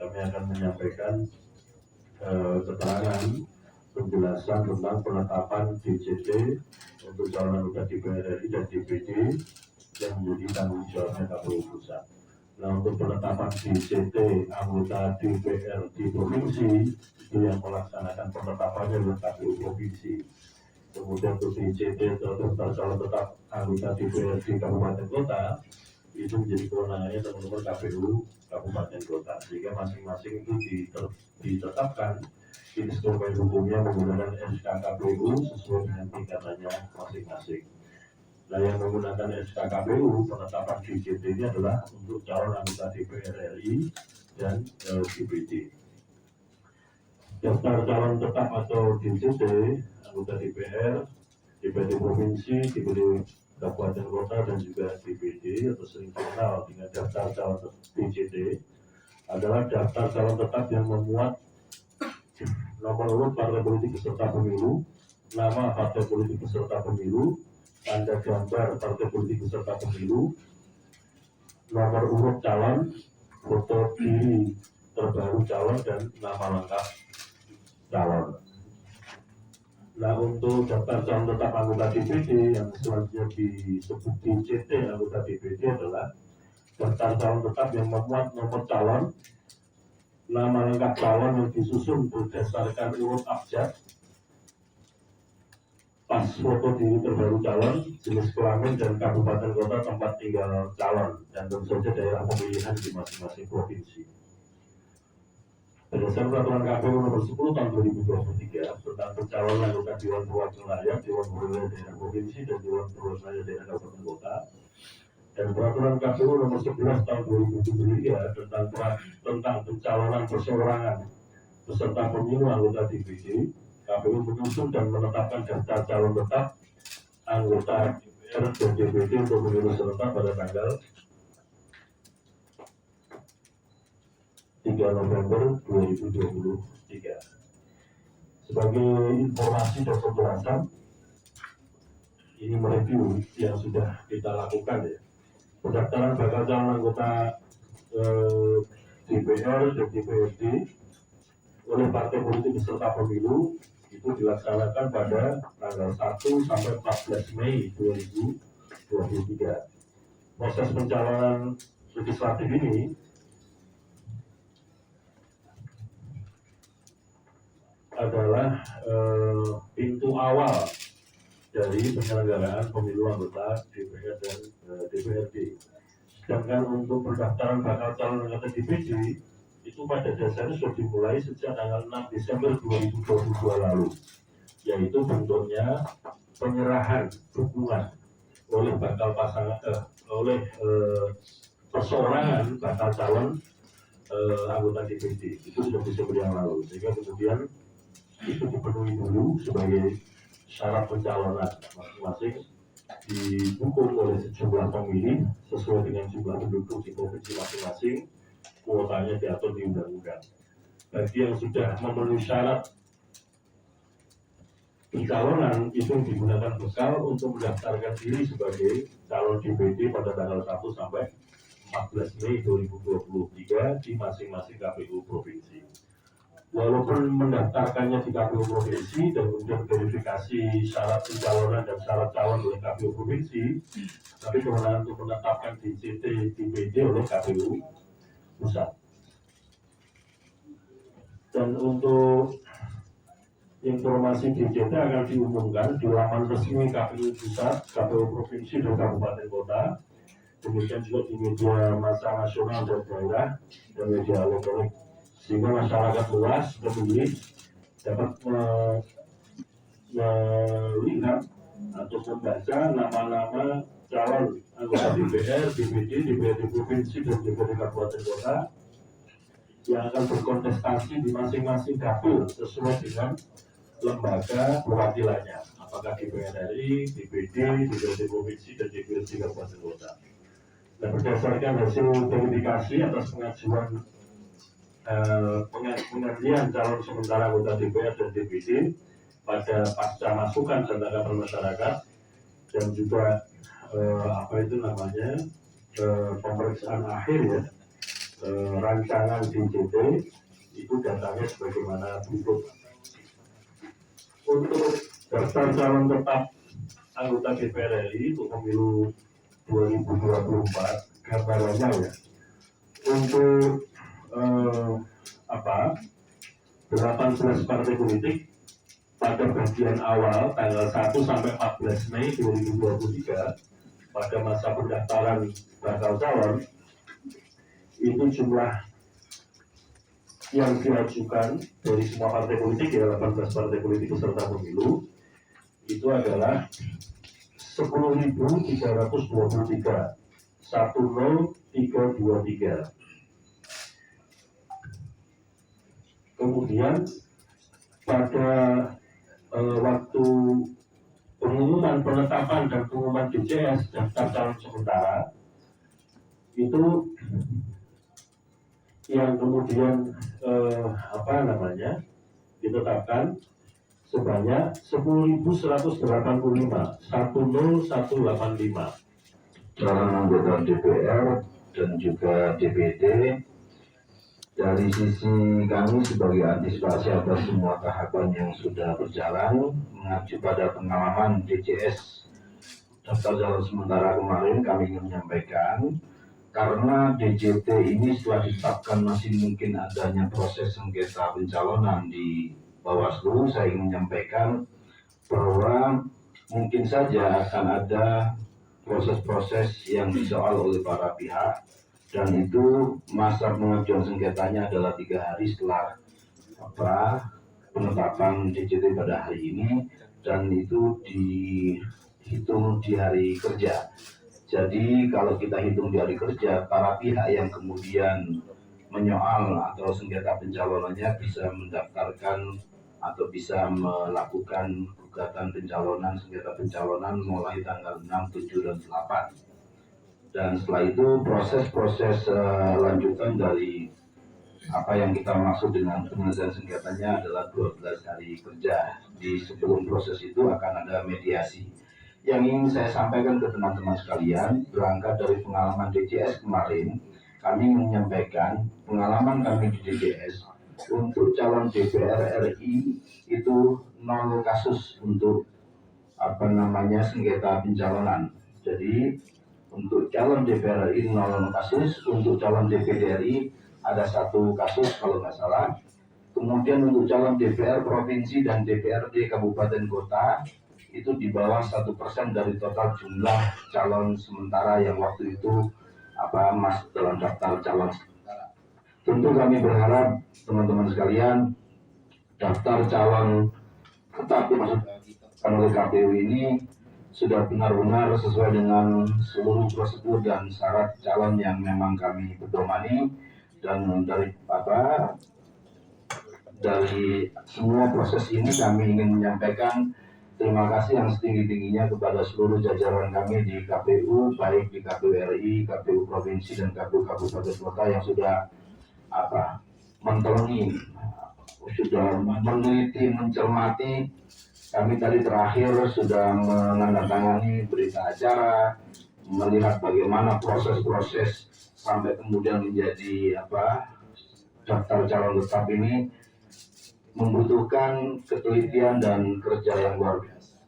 kami akan menyampaikan keterangan penjelasan tentang penetapan DJT untuk calon anggota DPR RI dan DPD yang menjadi tanggung jawabnya KPU Pusat. Nah, untuk penetapan DJT anggota DPR di provinsi itu yang melaksanakan penetapannya adalah KPU Provinsi. Kemudian untuk DJT atau daftar calon tetap anggota DPR di kabupaten kota itu menjadi kewenangannya teman-teman KPU kabupaten kota, sehingga masing-masing itu ditetapkan instrumen hukumnya menggunakan SK KPU sesuai dengan tingkatannya masing-masing. Nah, yang menggunakan SK KPU penetapan DJT ini adalah untuk calon anggota DPR RI dan DPD. Daftar calon tetap atau DJT anggota DPR, DPD provinsi, DPD kabupaten kota dan juga DPD atau sering dikenal dengan daftar calon DJT adalah daftar calon tetap yang memuat nomor urut partai politik peserta pemilu, nama partai politik peserta pemilu, tanda gambar partai politik peserta pemilu, nomor urut calon, foto diri terbaru calon dan nama lengkap calon. Nah, untuk daftar calon tetap anggota DPD yang selanjutnya disebut DJT anggota DPD adalah daftar calon tetap yang memuat nomor calon, nama lengkap calon yang disusun berdasarkan urut abjad, pas foto diri terbaru calon, jenis kelamin dan kabupaten kota tempat tinggal calon, dan tentu saja daerah pemilihan di masing-masing provinsi. Berdasarkan peraturan KPU nomor 10 tahun 2023 tentang pencalonan anggota Dewan Perwakilan Rakyat, Dewan Perwakilan Daerah Provinsi dan Dewan Perwakilan Daerah Kabupaten Kota, dan peraturan KPU nomor 11 tahun 2023 tentang pencalonan perseorangan peserta pemilu anggota DPD, KPU menyusun dan menetapkan daftar calon tetap anggota DPR dan DPD untuk pemilu serentak pada tanggal 3 November 2023. Sebagai informasi dan penjelasan, ini mereview yang sudah kita lakukan ya. Pendaftaran bakal calon anggota DPR dan DPRD oleh partai politik peserta pemilu itu dilaksanakan pada tanggal 1 sampai 14 Mei 2023. Proses pencalonan legislatif ini adalah pintu awal dari penyelenggaraan pemilu anggota DPR dan DPRD. Sedangkan untuk pendaftaran bakal calon anggota DPD itu pada dasarnya sudah dimulai sejak tanggal 6 Desember 2022 lalu, yaitu bentuknya penyerahan dukungan oleh bakal pasangan perseorangan bakal calon anggota DPD itu sudah Desember yang lalu, sehingga kemudian itu dipenuhi dulu sebagai syarat pencalonan masing-masing, didukung oleh sejumlah pemilih sesuai dengan jumlah penduduk di provinsi masing-masing, kuotanya diatur di undang-undang. Bagi yang sudah memenuhi syarat pencalonan itu digunakan bekal untuk mendaftarkan diri sebagai calon DPD pada tanggal 1 sampai 14 Mei 2023 di masing-masing KPU provinsi. Walaupun mendaftarkannya di KPU provinsi dan kemudian verifikasi syarat pencalonan dan syarat calon oleh KPU provinsi, tapi kewenangan untuk menetapkan DJT DPD oleh KPU pusat. Dan untuk informasi DJT akan diumumkan di laman resmi KPU pusat, KPU provinsi dan kabupaten kota, demikian juga di media massa nasional dan daerah dan media elektronik, sehingga masyarakat luas pemilih dapat melihat atau membaca nama-nama calon anggota DPR, DPD, DPRD provinsi dan DPRD kabupaten kota yang akan berkontestasi di masing-masing dapil sesuai dengan lembaga perwakilannya, apakah DPR RI, DPD, DPRD provinsi dan DPRD kabupaten kota. Dan berdasarkan hasil verifikasi atas pengajuan pengajian calon sementara anggota DPR dan DPD pada pasca masukan dan tanggapan masyarakat dan juga pemeriksaan akhir ya rancangan DJT itu datanya sebagaimana berikut. Untuk daftar calon tetap anggota DPR RI untuk pemilu 2024 gambarannya ya. Untuk 18 partai politik pada bagian awal tanggal 1 sampai 14 Mei 2023 pada masa pendaftaran bakal calon itu jumlah yang diajukan dari semua partai politik ya 18 partai politik peserta pemilu itu adalah 10.323 10323. Kemudian pada waktu pengumuman penetapan dan pengumuman DCS daftar calon sementara itu yang kemudian ditetapkan sebanyak 10.185 10185 calon anggota DPR dan juga DPD. Dari sisi kami sebagai antisipasi atas semua tahapan yang sudah berjalan mengacu pada pengalaman DCS daftar calon sementara kemarin, kami ingin menyampaikan karena DJT ini setelah ditetapkan masih mungkin adanya proses sengketa pencalonan di Bawaslu, saya ingin menyampaikan bahwa mungkin saja akan ada proses-proses yang disoal oleh para pihak, dan itu masa pengajuan sengketanya adalah 3 hari setelah penetapan DJT pada hari ini, dan itu dihitung di hari kerja. Jadi kalau kita hitung di hari kerja, para pihak yang kemudian menyoal atau sengketa pencalonannya bisa mendaftarkan atau bisa melakukan gugatan pencalonan, sengketa pencalonan mulai tanggal 6, 7, dan 8. Dan setelah itu proses-proses lanjutan dari apa yang kita maksud dengan penyelesaian sengketanya adalah 12 hari kerja. Di sebelum proses itu akan ada mediasi. Yang ingin saya sampaikan ke teman-teman sekalian, berangkat dari pengalaman DJS kemarin, kami menyampaikan pengalaman kami di DJS untuk calon DPR RI itu 0 kasus untuk sengketa pencalonan. Jadi untuk calon DPR RI 0 kasus, untuk calon DPD RI ada 1 kasus kalau nggak salah. Kemudian untuk calon DPR provinsi dan DPRD kabupaten kota itu di bawah 1% dari total jumlah calon sementara yang waktu itu masuk dalam daftar calon sementara. Tentu kami berharap teman-teman sekalian daftar calon tetap dimasukkan oleh KPU ini sudah benar-benar sesuai dengan seluruh prosedur dan syarat calon yang memang kami pedomani, dan dari semua proses ini kami ingin menyampaikan terima kasih yang setinggi-tingginya kepada seluruh jajaran kami di KPU, baik di KPU RI, KPU Provinsi, dan KPU Kabupaten Kota yang sudah menteliti, sudah meneliti, mencermati. Kami tadi terakhir sudah menandatangani berita acara, melihat bagaimana proses-proses sampai kemudian menjadi daftar calon tetap ini membutuhkan ketelitian dan kerja yang luar biasa.